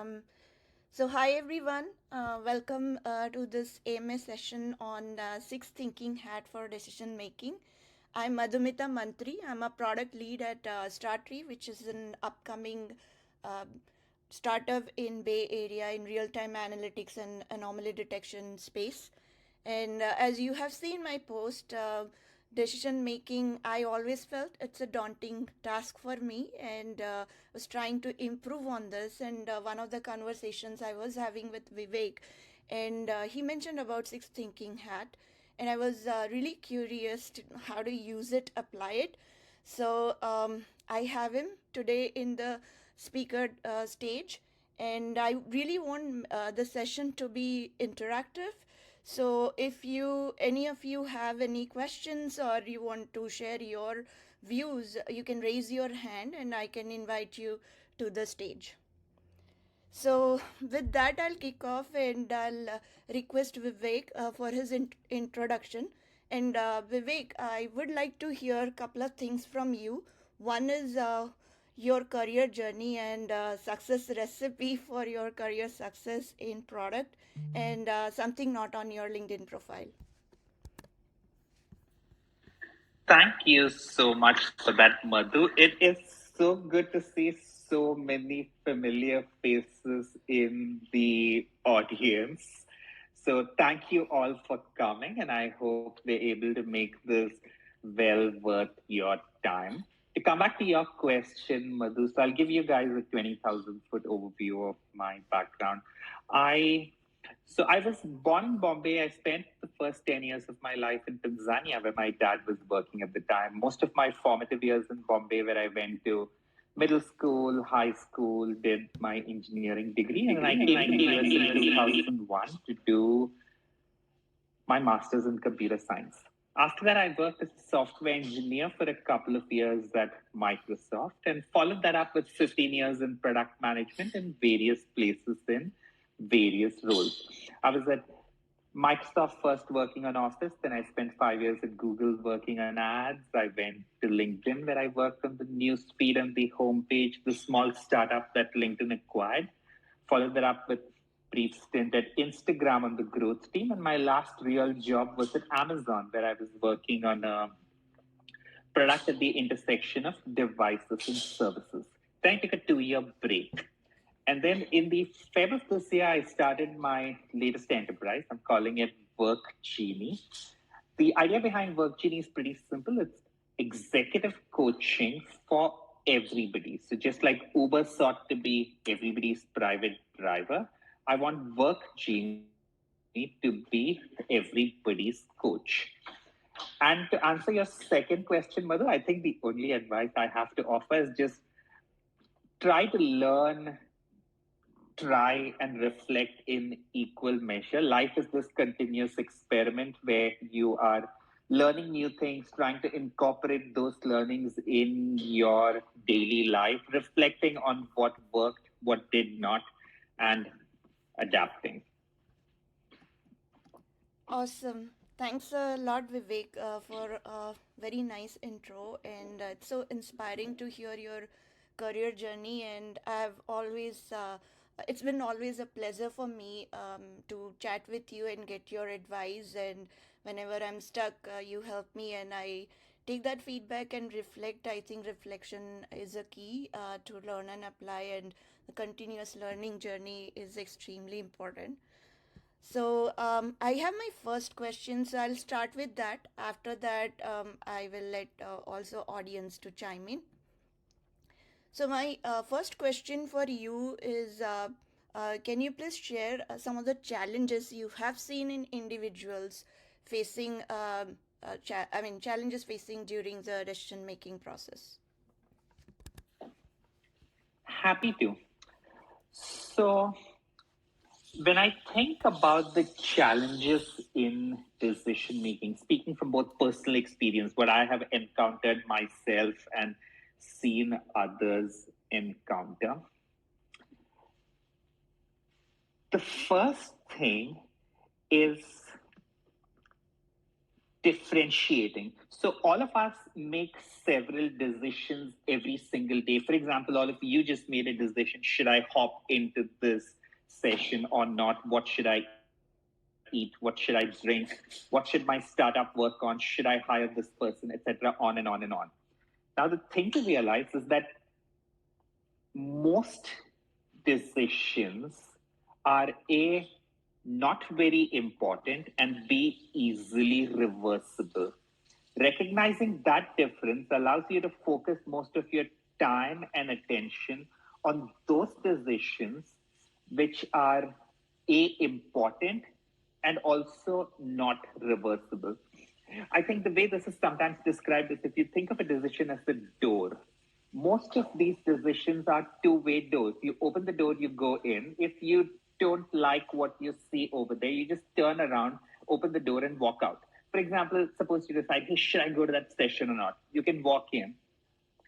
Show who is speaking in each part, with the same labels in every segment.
Speaker 1: Um, so, hi everyone. Welcome to this AMA session on Six Thinking Hat for Decision Making. I'm Madhumita Mantri. I'm a product lead at Startree, which is an upcoming uh, startup in Bay Area in real-time analytics and anomaly detection space. And as you have seen my post, decision making, I always felt it's a daunting task for me, and was trying to improve on this. And one of the conversations I was having with Vivek, and he mentioned about six thinking hat, and I was really curious to how to use it, apply it. So I have him today in the speaker stage, and I really want the session to be interactive. So if you any of you have any questions or you want to share your views, you can raise your hand and I can invite you to the stage. So with that, I'll kick off and I'll request Vivek for his introduction. And Vivek, I would like to hear a couple of things from you. One is your career journey and success recipe for your career success in product, and something not on your LinkedIn profile.
Speaker 2: Thank you so much for that, Madhu. It is so good to see so many familiar faces in the audience. So, thank you all for coming, and I hope we're able to make this well worth your time. To come back to your question, Madhu, so I'll give you guys a 20,000 foot overview of my background. I I was born in Bombay. I spent the first 10 years of my life in Tanzania, where my dad was working at the time. Most of my formative years in Bombay, where I went to middle school, high school, did my engineering degree, and then I came to the US in 2001 to do my master's in computer science. After that, I worked as a software engineer for a couple of years at Microsoft and followed that up with 15 years in product management in various places in various roles. I was at Microsoft first working on Office, then I spent 5 years at Google working on ads. I went to LinkedIn where I worked on the newsfeed and the homepage, the small startup that LinkedIn acquired. Followed that up with brief stint at Instagram on the growth team. And my last real job was at Amazon, where I was working on a product at the intersection of devices and services. Then I took a 2 year break. And then in the Feb of this year, I started my latest enterprise. I'm calling it Work Genie. The idea behind Work Genie is pretty simple. It's executive coaching for everybody. So just like Uber sought to be everybody's private driver, I want Work Genie to be everybody's coach. And to answer your second question, Madhu, I think the only advice I have to offer is just try to learn, try and reflect in equal measure. Life is this continuous experiment where you are learning new things, trying to incorporate those learnings in your daily life, reflecting on what worked, what did not, and adapting.
Speaker 1: Awesome. Thanks a lot, Vivek, for a very nice intro. And it's so inspiring to hear your career journey. And it's been always a pleasure for me to chat with you and get your advice. And whenever I'm stuck, you help me, and I take that feedback and reflect. I think reflection is a key to learn and apply, and the continuous learning journey is extremely important. So I have my first question, so I'll start with that. After that, I will let also audience to chime in. So my first question for you is, can you please share some of the challenges you have seen in individuals facing, challenges facing during the decision making process?
Speaker 2: Happy to. So, when I think about the challenges in decision making, speaking from both personal experience, what I have encountered myself and seen others encounter, the first thing is differentiating. So all of us make several decisions every single day. For example, all of you just made a decision: should I hop into this session or not? What should I eat? What should I drink? What should my startup work on? Should I hire this person, etc.? On and on and on. Now, the thing to realize is that most decisions are A, not very important, and B, easily reversible. Recognizing that difference allows you to focus most of your time and attention on those decisions which are A, important and also not reversible. I think the way this is sometimes described is if you think of a decision as a door, most of these decisions are two-way doors. You open the door, you go in. If you don't like what you see over there, you just turn around, open the door, and walk out. For example, suppose you decide, hey, should I go to that session or not? You can walk in.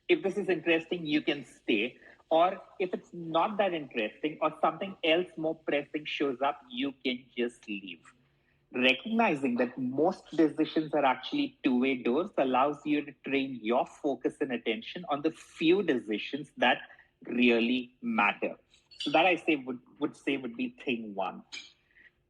Speaker 2: If this is interesting, you can stay. Or if it's not that interesting or something else more pressing shows up, you can just leave. Recognizing that most decisions are actually two-way doors allows you to train your focus and attention on the few decisions that really matter. So that I say would say would be thing one.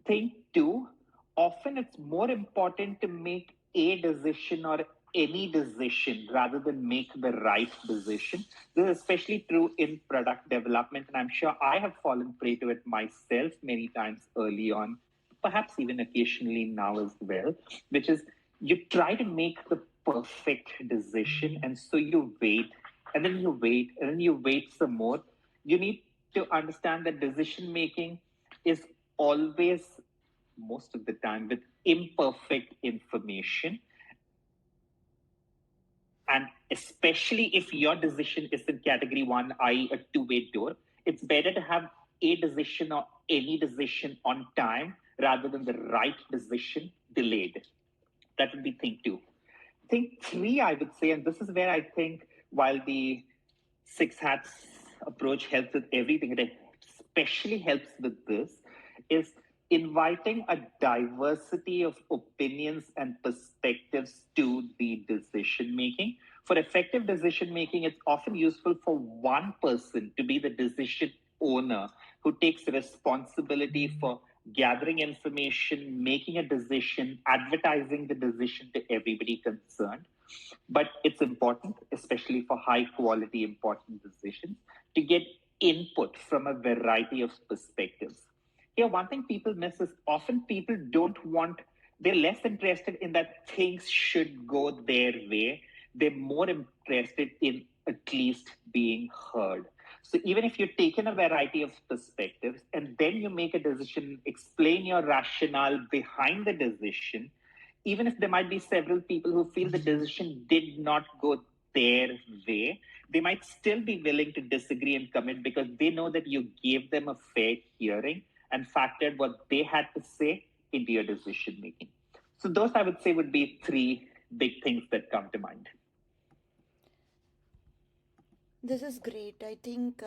Speaker 2: Thing two, often it's more important to make a decision or any decision rather than make the right decision. This is especially true in product development, and I'm sure I have fallen prey to it myself many times early on, perhaps even occasionally now as well, which is you try to make the perfect decision, and so you wait, and then you wait, and then you wait some more. You need to understand that decision making is always, most of the time, with imperfect information. And especially if your decision is in category one, i.e., a two-way door, it's better to have a decision or any decision on time rather than the right decision delayed. That would be thing two. Thing three, I would say, and this is where I think while the six hats approach helps with everything, it especially helps with this, is inviting a diversity of opinions and perspectives to the decision making. For effective decision making, it's often useful for one person to be the decision owner who takes responsibility for gathering information, making a decision, advertising the decision to everybody concerned. But it's important, especially for high quality, important decisions, to get input from a variety of perspectives. Here, one thing people miss is often people don't want, they're less interested in that things should go their way. They're more interested in at least being heard. So even if you've taken a variety of perspectives and then you make a decision, explain your rationale behind the decision, even if there might be several people who feel the decision did not go their way, they might still be willing to disagree and commit because they know that you gave them a fair hearing and factored what they had to say into your decision making. So, those I would say would be three big things that come to mind.
Speaker 1: This is great. I think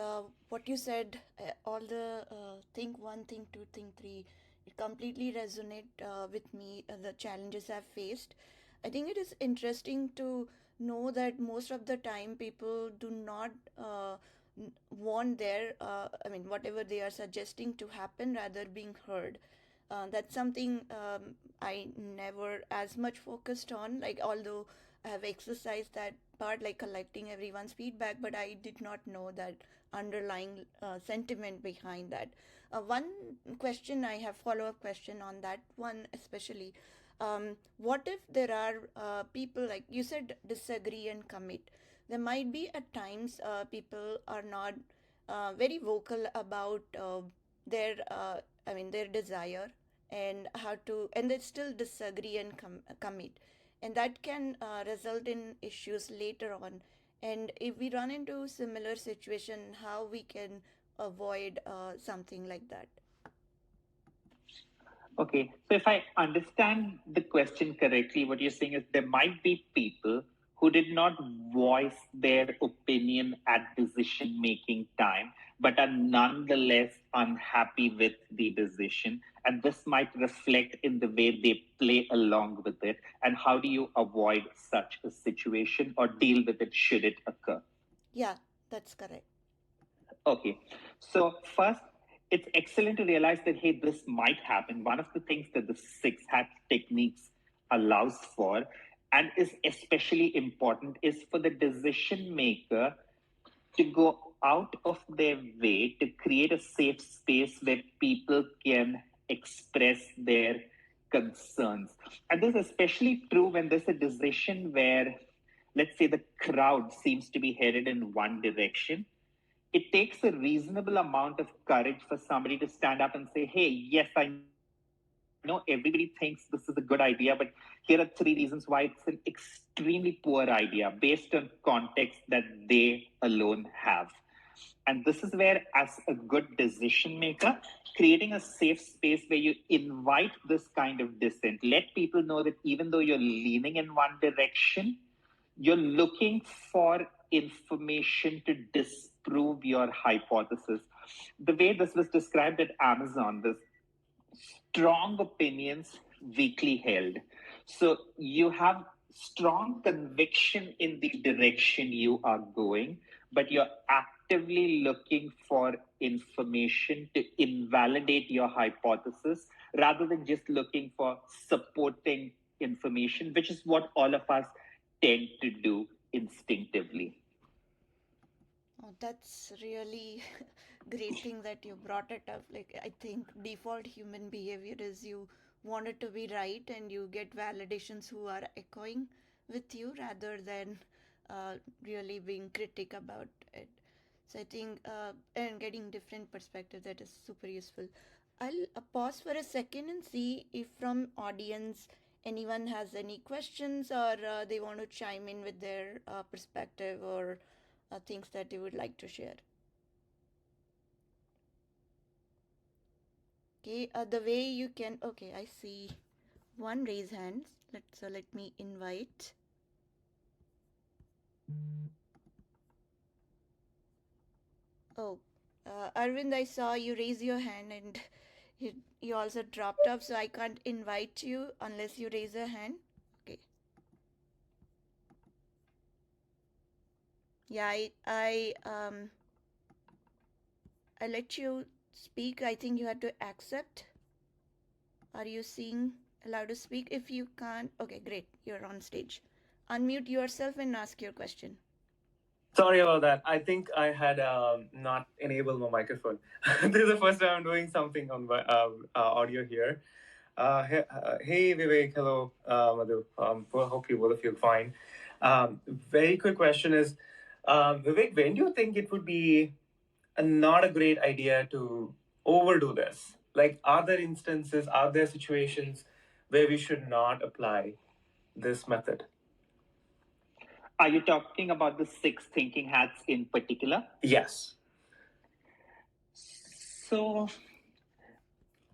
Speaker 1: what you said, all the think one, think two, think three, it completely resonate with me. The challenges I've faced. I think it is interesting to know that most of the time people do not want their, I mean, whatever they are suggesting to happen, rather being heard. That's something I never as much focused on. Like, although I have exercised that part, like collecting everyone's feedback, but I did not know that underlying sentiment behind that. One question I have, follow up question on that one especially. What if there are people, like you said, disagree and commit? There might be at times people are not very vocal about their I mean their desire and how to, and they still disagree and commit, and that can result in issues later on. And if we run into similar situation, how we can avoid something like that?
Speaker 2: Okay, so if I understand the question correctly, what you're saying is there might be people who did not voice their opinion at decision making time, but are nonetheless unhappy with the decision. And this might reflect in the way they play along with it. And how do you avoid such a situation or deal with it should it occur?
Speaker 1: Yeah, that's correct.
Speaker 2: Okay. So first, it's excellent to realize that hey, this might happen. One of the things that the six hat techniques allows for, and is especially important, is for the decision maker to go out of their way to create a safe space where people can express their concerns. And this is especially true when there's a decision where, let's say, the crowd seems to be headed in one direction. It takes a reasonable amount of courage for somebody to stand up and say, hey, yes, I know everybody thinks this is a good idea, but here are three reasons why it's an extremely poor idea based on context that they alone have. And this is where, as a good decision maker, creating a safe space where you invite this kind of dissent, let people know that even though you're leaning in one direction, you're looking for information to disprove your hypothesis. The way this was described at Amazon, this strong opinions weakly held. So you have strong conviction in the direction you are going, but you're actively looking for information to invalidate your hypothesis rather than just looking for supporting information, which is what all of us tend to do instinctively.
Speaker 1: Oh, that's really great thing that you brought it up. Like, I think default human behavior is you want it to be right and you get validations who are echoing with you rather than really being critic about it. So I think and getting different perspective, that is super useful. I'll pause for a second and see if from audience anyone has any questions or they want to chime in with their perspective or things that they would like to share. Okay, the way you can. Okay, I see one raise hands. Let me invite. Oh, Arvind, I saw you raise your hand and you also dropped off, so I can't invite you unless you raise a hand. Okay. Yeah, I let you speak. I think you had to accept. Are you seeing allowed to speak? If you can't, okay, great. You're on stage. Unmute yourself and ask your question.
Speaker 3: Sorry about that. I think I had not enabled my microphone. This is the first time I'm doing something on my audio here. Hey, Vivek. Hello, Madhu. Hope you both of you are fine. Very quick question is, Vivek, when do you think it would be not a great idea to overdo this? Like, are there situations where we should not apply this method?
Speaker 2: Are you talking about the six thinking hats in particular?
Speaker 3: Yes.
Speaker 2: So,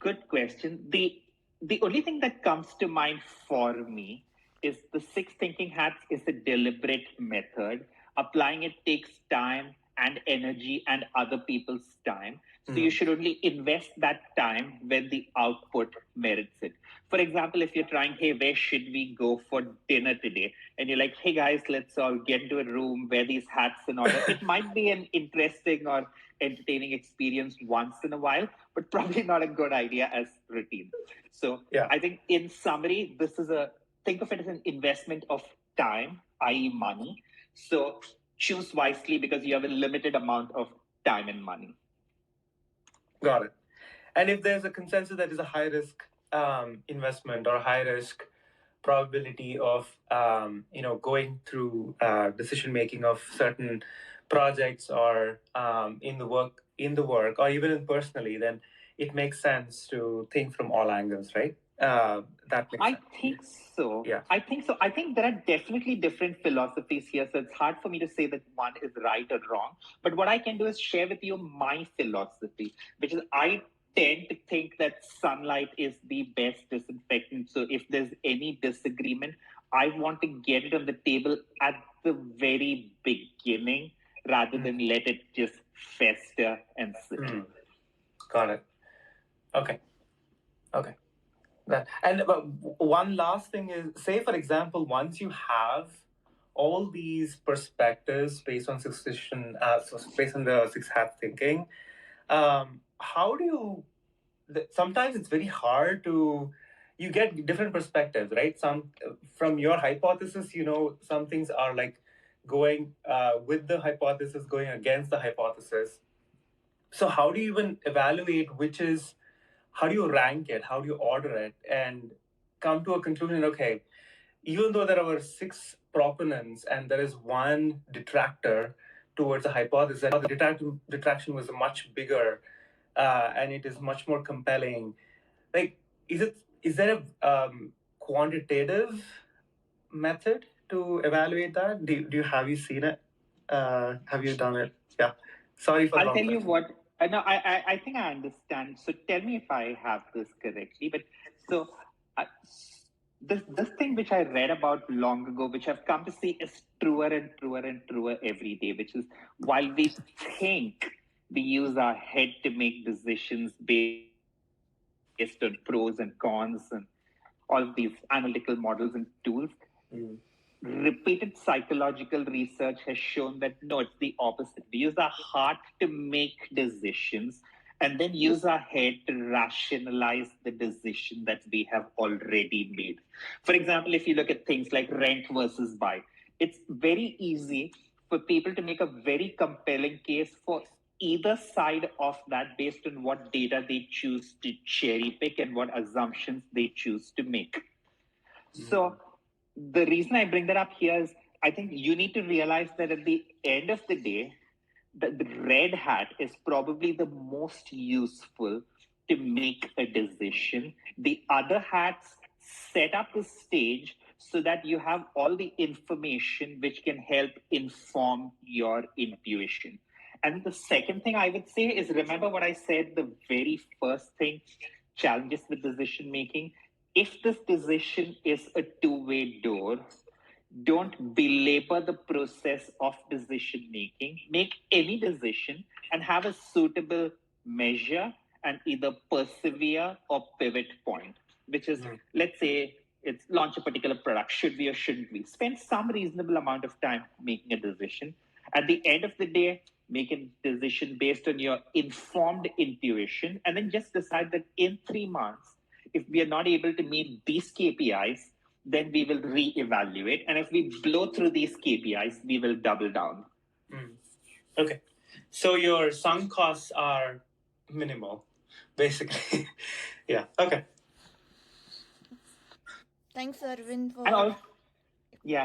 Speaker 2: good question. The only thing that comes to mind for me is the six thinking hats is a deliberate method. Applying it takes time and energy and other people's time. So you should only invest that time when the output merits it. For example, if you're trying, hey, where should we go for dinner today? And you're like, hey guys, let's all get into a room, wear these hats in order. It might be an interesting or entertaining experience once in a while, but probably not a good idea as routine. So
Speaker 3: Yeah.
Speaker 2: I think in summary, think of it as an investment of time, i.e. money. So choose wisely because you have a limited amount of time and money.
Speaker 3: Got it. And if there's a consensus that is a high risk investment or high risk probability of going through decision making of certain projects or in the work or even in personally, then it makes sense to think from all angles, right? That makes sense.
Speaker 2: I think so.
Speaker 3: Yeah.
Speaker 2: I think so. I think there are definitely different philosophies here, so it's hard for me to say that one is right or wrong. But what I can do is share with you my philosophy, which is I tend to think that sunlight is the best disinfectant. So if there's any disagreement, I want to get it on the table at the very beginning rather than let it just fester and sit.
Speaker 3: Got it. Okay. And one last thing is, say for example, once you have all these perspectives based on based on the six hat thinking, how do you? Sometimes it's very hard to. You get different perspectives, right? Some from your hypothesis, some things are like going with the hypothesis, going against the hypothesis. So how do you even evaluate how do you rank it? How do you order it? And come to a conclusion, okay, even though there were six proponents and there is one detractor towards a hypothesis, and the detraction was much bigger and it is much more compelling. Like, is there a quantitative method to evaluate that? Have you seen it? Have you done it? Yeah. Sorry for.
Speaker 2: I'll tell you what. No, I think I understand. So tell me if I have this correctly. But so uh, this thing which I read about long ago, which I've come to see is truer and truer and truer every day, which is while we think we use our head to make decisions based on pros and cons and all of these analytical models and tools. Repeated psychological research has shown that no, it's the opposite. We use our heart to make decisions and then use our head to rationalize the decision that we have already made. For example, if you look at things like rent versus buy, it's very easy for people to make a very compelling case for either side of that based on what data they choose to cherry pick and what assumptions they choose to make. So the reason I bring that up here is I think you need to realize that at the end of the day, the red hat is probably the most useful to make a decision. The other hats set up the stage so that you have all the information which can help inform your intuition. And the second thing I would say is remember what I said the very first thing challenges with decision making. If this decision is a two-way door, don't belabor the process of decision making. Make any decision and have a suitable measure and either persevere or pivot point, which is, let's say, it's launch a particular product. Should we or shouldn't we? Spend some reasonable amount of time making a decision. At the end of the day, make a decision based on your informed intuition, and then just decide that in 3 months, if we are not able to meet these KPIs, then we will reevaluate. And if we blow through these KPIs, we will double down.
Speaker 3: Okay. So your sunk costs are minimal, basically. Yeah. Okay.
Speaker 1: Thanks, Arvind, for.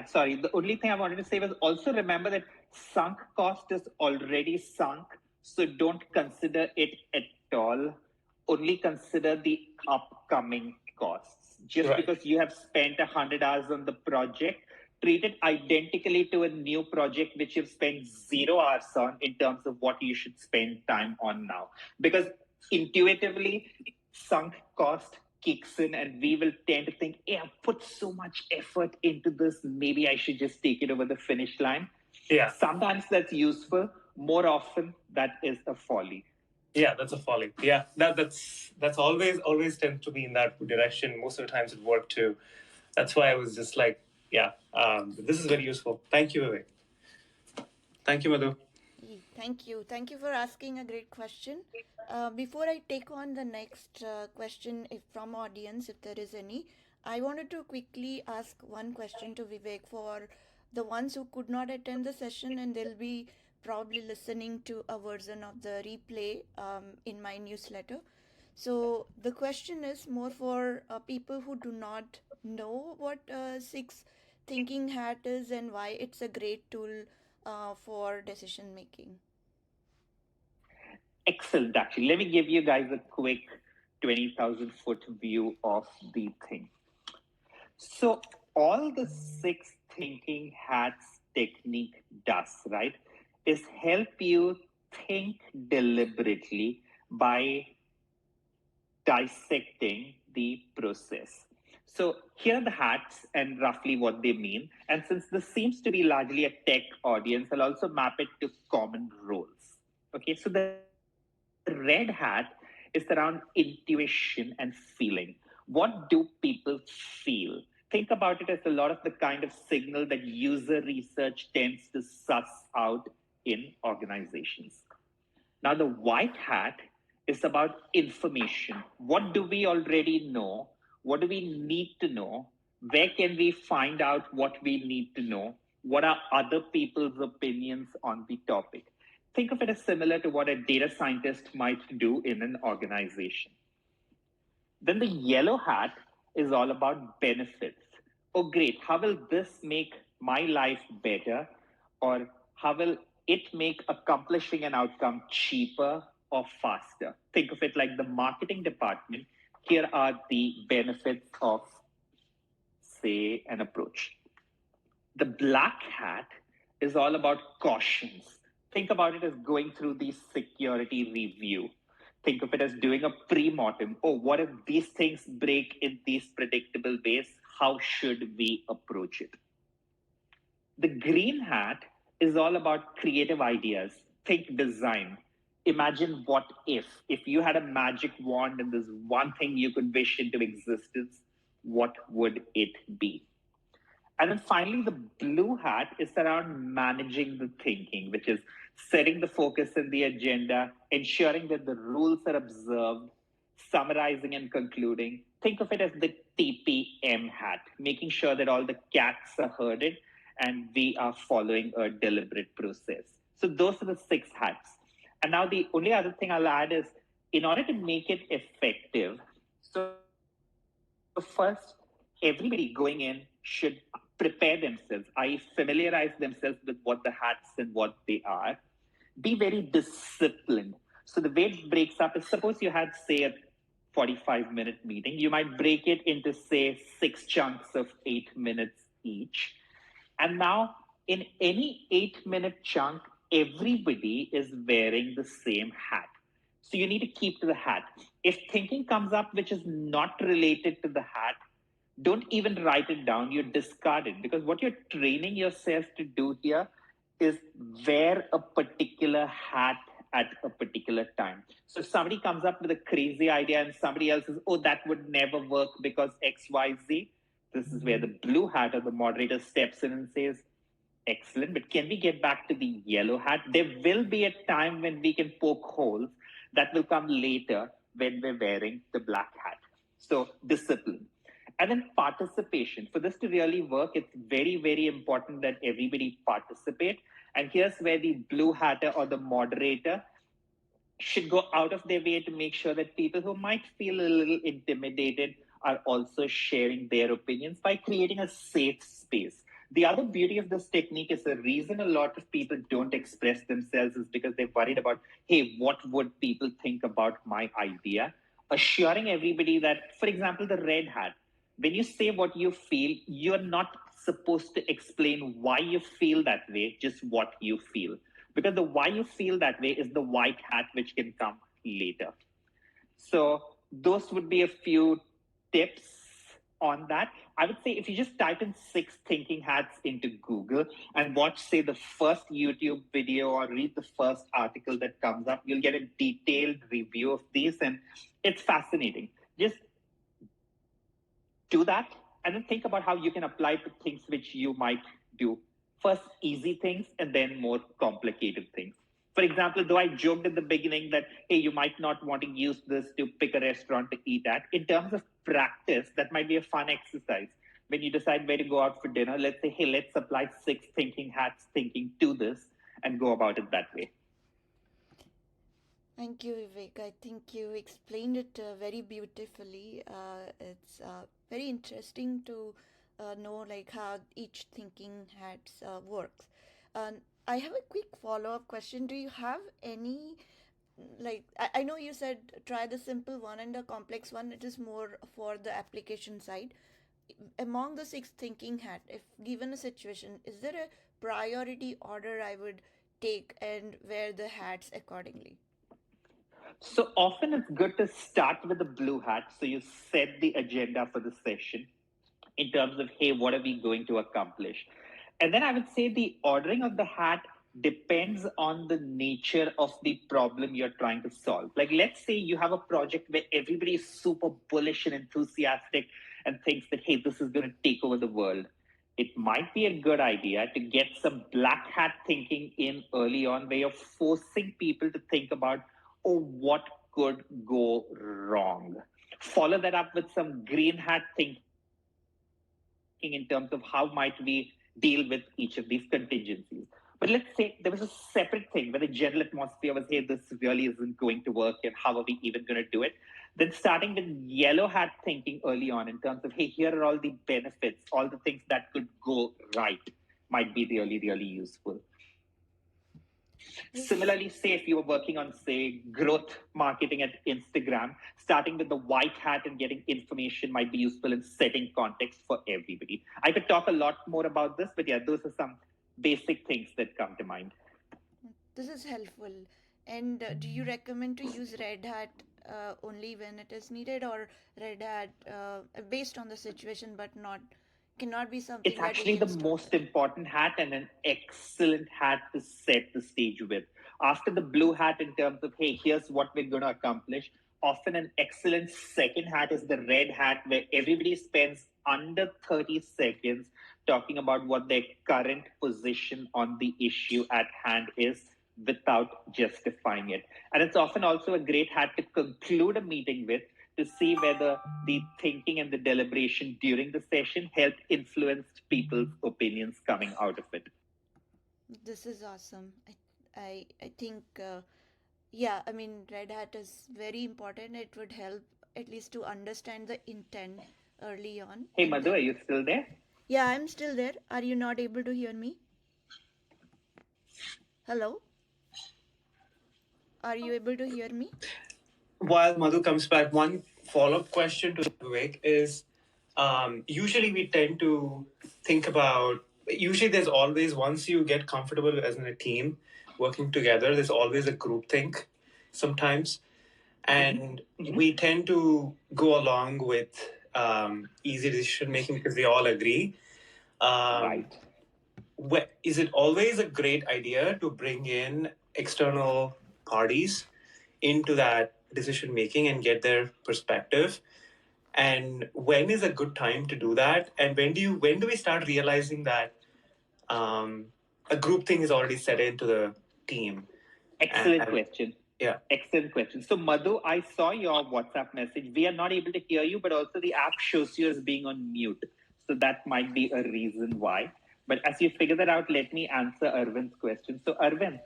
Speaker 2: Sorry. The only thing I wanted to say was also remember that sunk cost is already sunk. So don't consider it at all. Only consider the upcoming costs. Just because you have spent 100 hours on the project, treat it identically to a new project which you've spent 0 hours on in terms of what you should spend time on now. Because intuitively, sunk cost kicks in and we will tend to think, hey, I've put so much effort into this, maybe I should just take it over the finish line. Yeah. Sometimes that's useful. More often, that is a folly.
Speaker 3: Yeah, that's a folly. Yeah, that's always tends to be in that direction. Most of the times it worked too. That's why I was just like, yeah, this is very useful. Thank you, Vivek. Thank you, Madhu.
Speaker 1: Thank you for asking a great question. Before I take on the next question from audience, if there is any, I wanted to quickly ask one question to Vivek for the ones who could not attend the session and they'll be probably listening to a version of the replay in my newsletter. So the question is more for people who do not know what Six Thinking Hat is and why it's a great tool for decision making.
Speaker 2: Excellent, actually. Let me give you guys a quick 20,000 foot view of the thing. So, all the six thinking hats technique does, right, is help you think deliberately by dissecting the process. So here are the hats and roughly what they mean. And since this seems to be largely a tech audience, I'll also map it to common roles. Okay, so the red hat is around intuition and feeling. What do people feel? Think about it as a lot of the kind of signal that user research tends to suss out in organizations. Now, the white hat is about information. What do we already know? What do we need to know? Where can we find out what we need to know? What are other people's opinions on the topic? Think of it as similar to what a data scientist might do in an organization. Then the yellow hat is all about benefits. Oh, great. How will this make my life better? Or how will it make accomplishing an outcome cheaper or faster? Think of it like the marketing department. Here are the benefits of, say, an approach. The black hat is all about cautions. Think about it as going through the security review. Think of it as doing a pre-mortem. Oh, what if these things break in these predictable ways? How should we approach it? The green hat is all about creative ideas. Think design. Imagine what if you had a magic wand and there's one thing you could wish into existence, what would it be? And then finally, the blue hat is around managing the thinking, which is setting the focus in the agenda, ensuring that the rules are observed, summarizing and concluding. Think of it as the TPM hat, making sure that all the cats are herded and we are following a deliberate process. So those are the six hats. And now the only other thing I'll add is in order to make it effective, so first, everybody going in should prepare themselves, i.e., familiarize themselves with what the hats and what they are. Be very disciplined. So the way it breaks up is suppose you had, say, a 45-minute meeting, you might break it into, say, six chunks of 8 minutes each. And now, in any 8 minute chunk, everybody is wearing the same hat. So you need to keep to the hat. If thinking comes up which is not related to the hat, don't even write it down, you discard it. Because what you're training yourself to do here is wear a particular hat at a particular time. So if somebody comes up with a crazy idea and somebody else says, oh, that would never work because XYZ, this is where the blue hat or the moderator steps in and says, excellent, but can we get back to the yellow hat? There will be a time when we can poke holes. That will come later when we're wearing the black hat. So discipline. And then participation. For this to really work, it's very, very important that everybody participate. And here's where the blue hatter or the moderator should go out of their way to make sure that people who might feel a little intimidated are also sharing their opinions by creating a safe space. The other beauty of this technique is the reason a lot of people don't express themselves is because they're worried about, hey, what would people think about my idea? Assuring everybody that, for example, the red hat, when you say what you feel, you're not supposed to explain why you feel that way, just what you feel. Because the why you feel that way is the white hat, which can come later. So those would be a few tips on that. I would say if you just type in six thinking hats into Google and watch, say, the first YouTube video or read the first article that comes up, you'll get a detailed review of these. And it's fascinating. Just do that and then think about how you can apply to things which you might do. First, easy things and then more complicated things. For example, though I joked at the beginning that, hey, you might not want to use this to pick a restaurant to eat at, in terms of practice, that might be a fun exercise. When you decide where to go out for dinner, let's say, hey, let's apply six thinking hats thinking to this and go about it that way.
Speaker 1: Thank you, Vivek. I think you explained it very beautifully. It's very interesting to know like how each thinking hats works. I have a quick follow-up question. Do you have any like I know you said try the simple one and the complex one. It is more for the application side. Among the six thinking hat, if given a situation, is there a priority order I would take and wear the hats accordingly?
Speaker 2: So often it's good to start with the blue hat. So you set the agenda for the session in terms of, hey, what are we going to accomplish? And then I would say the ordering of the hat depends on the nature of the problem you're trying to solve. Like, let's say you have a project where everybody is super bullish and enthusiastic and thinks that, hey, this is going to take over the world. It might be a good idea to get some black hat thinking in early on, where you're forcing people to think about, oh, what could go wrong? Follow that up with some green hat thinking in terms of how might we deal with each of these contingencies. But let's say there was a separate thing where the general atmosphere was, hey, this really isn't going to work, and how are we even going to do it? Then starting with yellow hat thinking early on in terms of, hey, here are all the benefits, all the things that could go right, might be really, really useful. Similarly, say if you were working on, say, growth marketing at Instagram, starting with the white hat and getting information might be useful in setting context for everybody. I could talk a lot more about this, but yeah, those are some basic things that come to mind.
Speaker 1: This is helpful. And do you recommend to use red hat only when it is needed, or red hat based on the situation, but not cannot be
Speaker 2: It's
Speaker 1: something that we
Speaker 2: actually the
Speaker 1: can start
Speaker 2: most
Speaker 1: with?
Speaker 2: important hat and an excellent hat to set the stage with. After the blue hat, in terms of, hey, here's what we're going to accomplish, often an excellent second hat is the red hat, where everybody spends under 30 seconds talking about what their current position on the issue at hand is without justifying it. And it's often also a great hat to conclude a meeting with, to see whether the thinking and the deliberation during the session helped influence people's opinions coming out of it.
Speaker 1: This is awesome. I think yeah, I mean, red hat is very important. It would help at least to understand the intent early on,
Speaker 2: Hey,
Speaker 1: and
Speaker 2: Madhu, are
Speaker 1: then
Speaker 2: you still there?
Speaker 1: yeah, I'm still there. Are you not able to hear me? Hello, are you able to hear me?
Speaker 3: While Madhu comes back, one follow-up question to Vivek is, usually we tend to think about, usually there's always, once you get comfortable as in a team working together, there's always a group think sometimes. And we tend to go along with easy decision making because we all agree.
Speaker 2: Right.
Speaker 3: Is it always a great idea to bring in external parties into that decision making and get their perspective? And when is a good time to do that? And when do we start realizing that a group thing is already set into the team?
Speaker 2: Excellent question.
Speaker 3: Yeah.
Speaker 2: Excellent question. So, Madhu, I saw your WhatsApp message. We are not able to hear you, but also the app shows you as being on mute. So, that might be a reason why. But as you figure that out, let me answer Arvind's question. So, Arvind,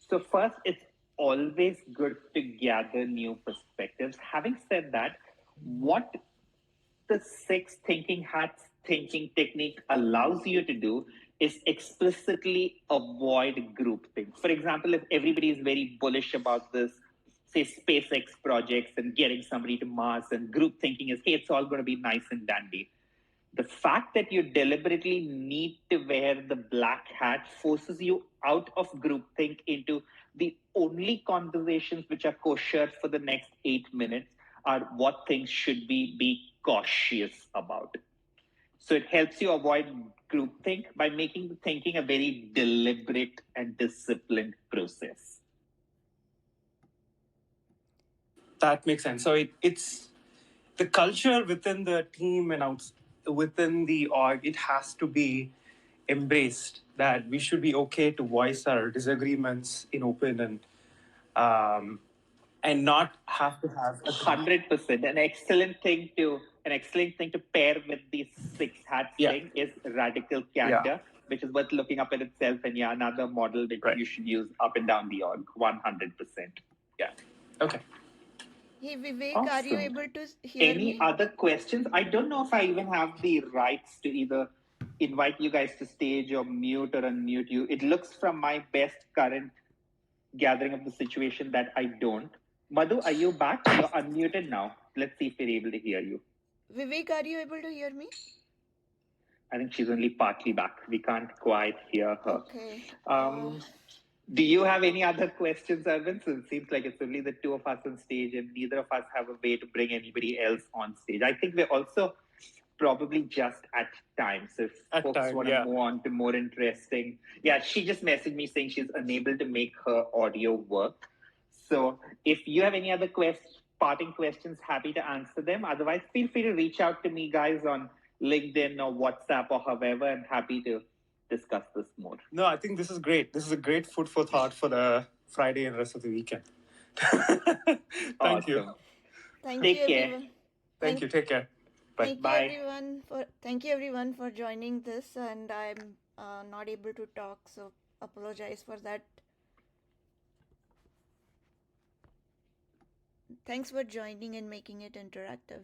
Speaker 2: so first, it's always good to gather new perspectives. Having said that, what the six thinking hats thinking technique allows you to do is explicitly avoid groupthink. For example, if everybody is very bullish about this, say, SpaceX projects and getting somebody to Mars, and group thinking is, hey, it's all going to be nice and dandy. The fact that you deliberately need to wear the black hat forces you out of groupthink into the only conversations which are kosher for the next 8 minutes are what things should be cautious about. So it helps you avoid groupthink by making the thinking a very deliberate and disciplined process.
Speaker 3: That makes sense. So it's the culture within the team and within the org. It has to be embraced that we should be okay to voice our disagreements in open um, and not have to have
Speaker 2: 100%. An excellent thing to pair with the six hats thing is radical candor, which is worth looking up in itself, and yeah, another model that you should use up and down the org. 100%.
Speaker 3: Yeah. Okay.
Speaker 1: Hey Vivek, are you
Speaker 2: Awesome.
Speaker 1: able to hear
Speaker 2: Any
Speaker 1: me?
Speaker 2: other questions? I don't know if I even have the rights to either invite you guys to stage or mute or unmute you. It looks from my best current gathering of the situation that I don't. Madhu, are you back? You're unmuted now. Let's see if we're able to hear you.
Speaker 1: Vivek, are you able to hear me?
Speaker 2: I think she's only partly back. We can't quite hear her.
Speaker 1: Okay.
Speaker 2: Do you have any other questions, Arvind? So it seems like it's only the two of us on stage, and neither of us have a way to bring anybody else on stage. I think we're also probably just at time. So if
Speaker 3: At
Speaker 2: folks
Speaker 3: time,
Speaker 2: want to
Speaker 3: yeah.
Speaker 2: move on to more interesting, yeah, she just messaged me saying she's unable to make her audio work. So if you have any other parting questions, happy to answer them. Otherwise, feel free to reach out to me, guys, on LinkedIn or WhatsApp or however. I'm happy to discuss this more.
Speaker 3: No, I think this is great. This is a great food for thought for the Friday and rest of the weekend. Thank you.
Speaker 2: Awesome.
Speaker 1: Thank
Speaker 2: Take
Speaker 1: you,
Speaker 2: care.
Speaker 1: everyone.
Speaker 3: Thank you. Take care. Bye.
Speaker 1: Thank you everyone for joining this, and I'm not able to talk, so apologize for that. Thanks for joining and making it interactive.